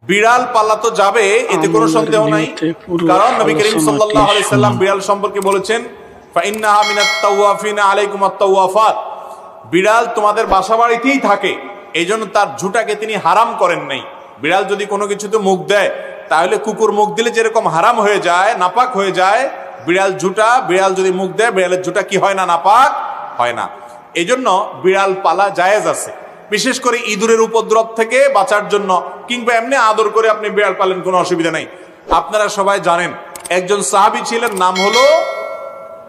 বিড়াল পালা তো যাবে, এতে কোনো সন্দেহ নাই। কারণ নবী করিম সাল্লাল্লাহু আলাইহি সাল্লাম বিড়াল সম্পর্কে বলেছেন, ফাইন্নাহা মিনাত তাওয়াফিনা আলাইকুমাত তাওয়াফাত, বিড়াল তোমাদের বাসা বাড়িতেই থাকে, এই জন্য তার ঝুঁটাকে তিনি হারাম করেন নাই। বিড়াল যদি কোনো কিছুতে মুখ দেয়, তাহলে কুকুর মুখ দিলে যেরকম হারাম হয়ে যায়, নাপাক হয়ে যায়, বিড়াল যদি মুখ দেয়, বিড়ালের ঝুঁটা কি হয় না, নাপাক হয় না। এই জন্য বিড়াল পালা জায়েজ আছে, বিশেষ করে ইঁদুরের উপদ্রব থেকে বাঁচার জন্য, কিংবা এমনি আদর করে আপনি বিড়াল পালেন, কোনো অসুবিধা নাই। আপনারা সবাই জানেন একজন সাহাবী ছিলেন, নাম হলো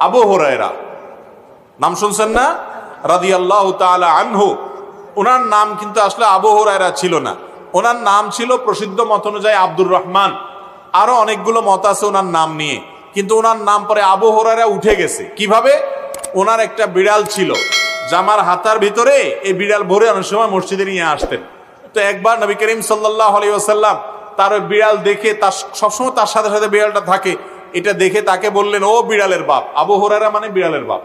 আবু হুরায়রা, নাম শুনছেন না, রাদিয়াল্লাহু তাআলা আনহু। ওনার নাম কিন্তু আসলে আবু হুরায়রা ছিল না, ওনার নাম ছিল প্রসিদ্ধ মত অনুযায়ী আব্দুর রহমান। আরো অনেকগুলো মত আছে ওনার নাম নিয়ে, কিন্তু ওনার নাম পরে আবু হুরায়রা উঠে গেছে। কিভাবে? ওনার একটা বিড়াল ছিল, জামার হাতার ভিতরে এই বিড়াল ভরে অনেক সময় মসজিদে নিয়ে আসতেন। তো একবার নবী করিম সাল্লাল্লাহু আলাইহি ওয়াসাল্লাম তার ওই বিড়াল দেখে, তার সবসময় তার সাথে সাথে বিড়ালটা থাকে, এটা দেখে তাকে বললেন, ও বিড়ালের বাপ। আবু হুরায়রা মানে বিড়ালের বাপ।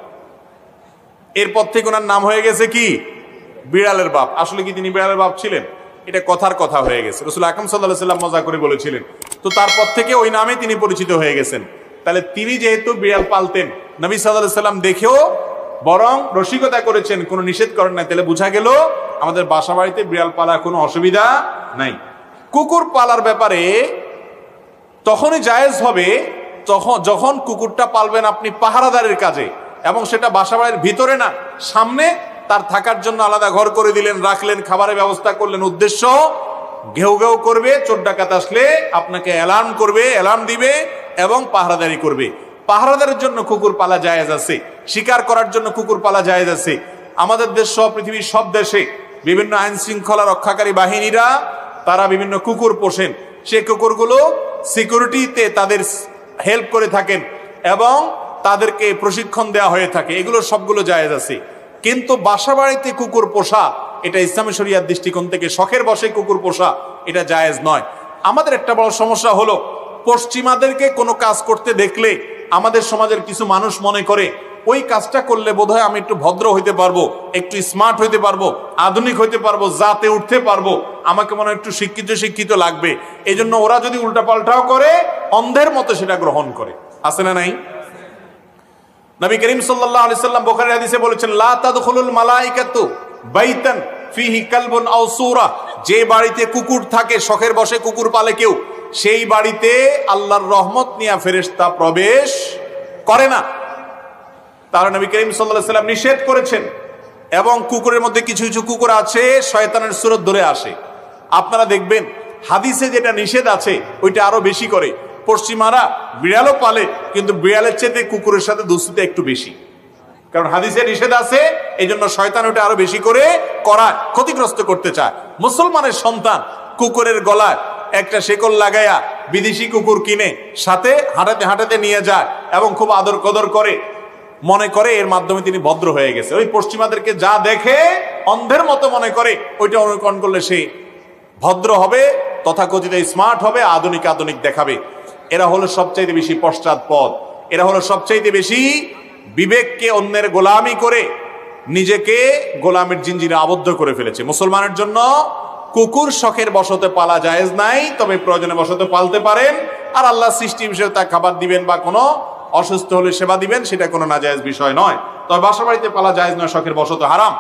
এরপর থেকে ওনার নাম হয়ে গেছে কি, বিড়ালের বাপ। আসলে কি তিনি বিড়ালের বাপ ছিলেন? এটা কথার কথা হয়ে গেছে, রাসূল আকরাম সাল্লাল্লাহু আলাইহি ওয়াসাল্লাম মজা করে বলেছিলেন। তো তারপর থেকে ওই নামে তিনি পরিচিত হয়ে গেছেন। তাহলে তিনি যেহেতু বিড়াল পালতেন, নবী সাল্লাল্লাহু আলাইহি ওয়াসাল্লাম দেখেও বরং রসিকতা করেছেন, কোনো নিষেধ করেন নাই। তাহলে বোঝা গেল আমাদের বাসা বাড়িতে বিড়াল পালার কোনো অসুবিধা নাই। কুকুর পালার ব্যাপারে তখনই জায়েজ হবে যখন কুকুরটা পালবেন আপনি পাহারাদারের কাজে, এবং সেটা বাসা বাড়ির ভিতরে না, সামনে তার থাকার জন্য আলাদা ঘর করে দিলেন, রাখলেন, খাবারের ব্যবস্থা করলেন। উদ্দেশ্য ঘেউ ঘেউ করবে, চোর ডাকাত আসলে আপনাকে অ্যালার্ম দিবে এবং পাহারাদারি করবে। পাহারাদারের জন্য কুকুর পালা জায়েজ আছে, শিকার করার জন্য কুকুর পালা জায়েজ আছে। আমাদের দেশ সহ পৃথিবীর সব দেশে বিভিন্ন আইন শৃঙ্খলা রক্ষাকারী বাহিনীরা তারা বিভিন্ন কুকুর পোষেন, সেই কুকুরগুলো সিকিউরিটিতে তাদের হেল্প করে থাকেন এবং তাদেরকে প্রশিক্ষণ দেওয়া হয়ে থাকে, এগুলো সবগুলো জায়েজ আছে। কিন্তু বাসা বাড়িতে কুকুর পোষা, এটা ইসলামী শরিয়ার দৃষ্টিকোণ থেকে শখের বশে কুকুর পোষা, এটা জায়েজ নয়। আমাদের একটা বড় সমস্যা হলো, পশ্চিমাদেরকে কোনো কাজ করতে দেখলে আমাদের সমাজের কিছু মানুষ মনে করে ওই কাজটা করলে বোধহয় আমি একটু ভদ্র হইতে পারবো, একটু স্মার্ট হইতে পারবো, আধুনিক হইতে পারবো, জাতে উঠতে পারবো, আমাকে মনে হয় একটু শিক্ষিত লাগবে। এই জন্য ওরা যদি উল্টাপাল্টাও করে, অন্ধের মতো সেটা গ্রহণ করে। আছে না নাই? নবী করিম সাল্লাল্লাহু আলাইহি সাল্লাম বুখারীর হাদিসে বলেছেন, লা তাদখুলুল মালাইকাতু বাইতান ফিহি কালবুন আও সূরা, যে বাড়িতে কুকুর থাকে, শখের বশে কুকুর পালে কেউ, সেই বাড়িতে আল্লাহর রহমত নিয়ে ফেরেশতা প্রবেশ করে না। তাহলে নবী করিম সাল্লাল্লাহু আলাইহি সাল্লাম নিষেধ করেছেন। এবং কুকুরের মধ্যে কিছু কিছু কুকুর আছে শয়তানের সুরত ধরে আসে। আপনারা দেখবেন হাদিসে যেটা নিষেধ আছে ওইটা আরো বেশি করে। পশ্চিমারা বিড়ালও পালে, কিন্তু বিড়ালের চেয়ে কুকুরের সাথে দুস্তিটা একটু বেশি, কারণ হাদিসে নিষেধ আছে, এই জন্য শয়তান ওটা আরো বেশি করে করায়, ক্ষতিগ্রস্ত করতে চায়। মুসলমানের সন্তান কুকুরের গলায় একটা শেকল লাগাইয়া বিদেশি কুকুর কিনে সাথে হাঁটাতে হাঁটাতে নিয়ে যায় এবং খুব আদর কদর করে, মনে করে এর মাধ্যমে তিনি ভদ্র হয়ে গেছে। ওই পশ্চিমাদেরকে যা দেখে অন্ধের মতো মনে করে ওইটা অনুকরণ করলে সে ভদ্র হবে, তথাকথিত স্মার্ট হবে, আধুনিক দেখাবে। এরা হলো সবচাইতে বেশি পশ্চাৎপদ, এরা হলো সবচাইতে বেশি বিবেককে অন্যের গোলামি করে নিজেকে গোলামের জিঞ্জিরে আবদ্ধ করে ফেলেছে। মুসলমানের জন্য কুকুর শখের বশতে পালা জায়েজ নাই, তবে প্রয়োজনে বশতে পালতে পারেন। আর আল্লাহ সৃষ্টি হিসেবে তা খাবার দিবেন বা কোনো অসুস্থ হলে সেবা দিবেন, সেটা কোনো নাজায়েজ বিষয় নয়। তবে বাসা বাড়িতে পালা জায়েজ নয়, শখের বশত হারাম।